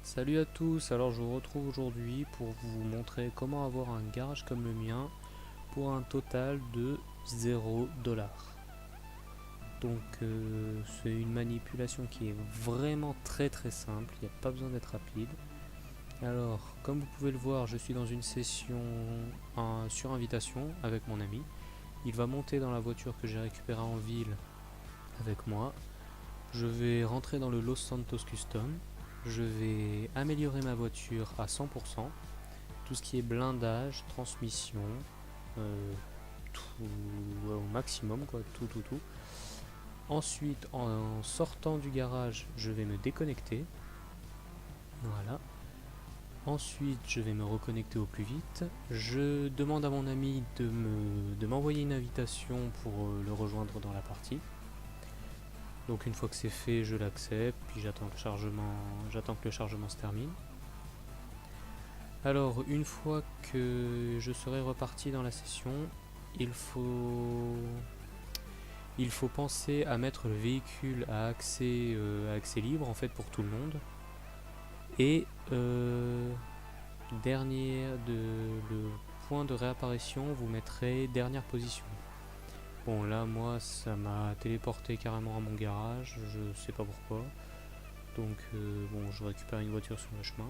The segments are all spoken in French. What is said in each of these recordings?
Salut à tous, alors je vous retrouve aujourd'hui pour vous montrer comment avoir un garage comme le mien pour un total de 0 $. Donc c'est une manipulation qui est vraiment très simple, il n'y a pas besoin d'être rapide. Alors comme vous pouvez le voir, je suis dans une session sur invitation avec mon ami. Il va monter dans la voiture que j'ai récupérée en ville avec moi. Je vais rentrer dans le Los Santos Custom. Je vais améliorer ma voiture à 100%. Tout ce qui est blindage, transmission, tout au maximum, quoi, tout. Ensuite, en sortant du garage, je vais me déconnecter. Voilà. Ensuite, je vais me reconnecter au plus vite. Je demande à mon ami de m'envoyer une invitation pour le rejoindre dans la partie. Donc une fois que c'est fait, je l'accepte, puis j'attends que le chargement se termine. Alors une fois que je serai reparti dans la session, il faut, il faut penser à mettre le véhicule à accès libre en fait pour tout le monde. Et le point de réapparition, vous mettrez dernière position. Bon là moi ça m'a téléporté carrément à mon garage, je sais pas pourquoi. Donc bon, je récupère une voiture sur le chemin.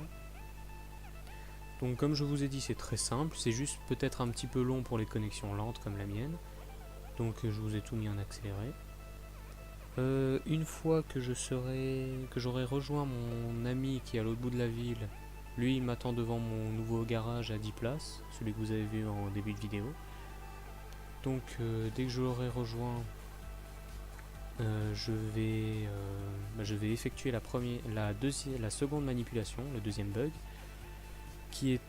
Donc comme je vous ai dit, c'est très simple, c'est juste peut-être un petit peu long pour les connexions lentes comme la mienne. Donc je vous ai tout mis en accéléré. Une fois que j'aurai rejoint mon ami qui est à l'autre bout de la ville, lui il m'attend devant mon nouveau garage à 10 places, celui que vous avez vu en début de vidéo. Donc dès que je l'aurai rejoint, je vais effectuer la seconde manipulation, le deuxième bug, qui est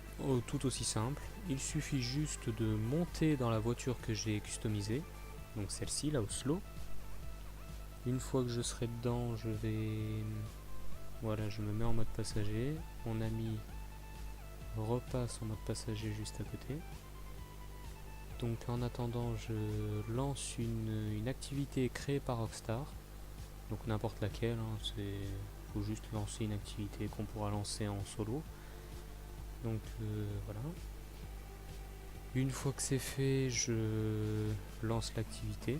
tout aussi simple. Il suffit juste de monter dans la voiture que j'ai customisée, donc celle-ci, là au slow. Une fois que je serai dedans, voilà, je me mets en mode passager. Mon ami repasse en mode passager juste à côté. Donc en attendant, je lance une activité créée par Rockstar. Donc n'importe laquelle, faut juste lancer une activité qu'on pourra lancer en solo. Donc voilà. Une fois que c'est fait, je lance l'activité.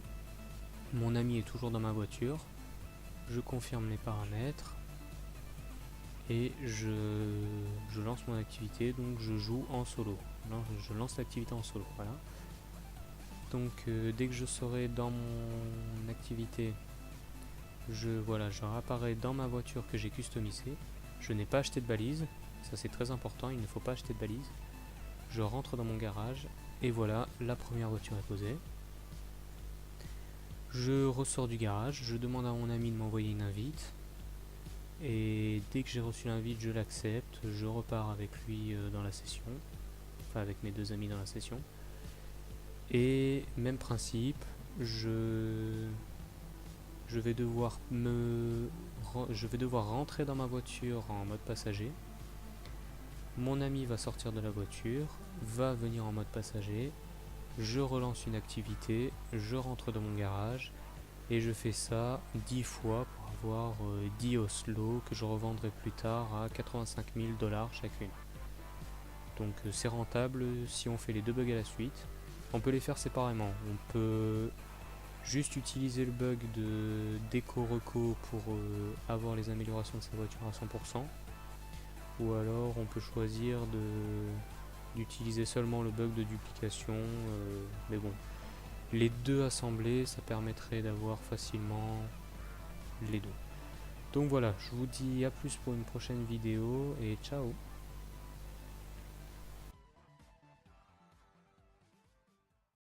Mon ami est toujours dans ma voiture. Je confirme les paramètres. Et je lance mon activité, donc je joue en solo. Non, je lance l'activité en solo, voilà. Donc dès que je serai dans mon activité, je réapparais dans ma voiture que j'ai customisée. Je n'ai pas acheté de balise, ça c'est très important, il ne faut pas acheter de balise. Je rentre dans mon garage et voilà, la première voiture est posée. Je ressors du garage, je demande à mon ami de m'envoyer une invite. Et dès que j'ai reçu l'invite, je l'accepte, je repars avec lui dans la session, enfin avec mes deux amis dans la session. Et même principe, je vais devoir rentrer dans ma voiture en mode passager. Mon ami va sortir de la voiture, va venir en mode passager. Je relance une activité, je rentre dans mon garage et je fais ça 10 fois pour avoir 10 Oslo que je revendrai plus tard à 85 000 $ chacune. Donc c'est rentable si on fait les deux bugs à la suite. On peut les faire séparément. On peut juste utiliser le bug de déco-reco pour avoir les améliorations de sa voiture à 100%. Ou alors on peut choisir d'utiliser seulement le bug de duplication. Mais bon, les deux assemblés, ça permettrait d'avoir facilement les deux. Donc voilà, je vous dis à plus pour une prochaine vidéo et ciao.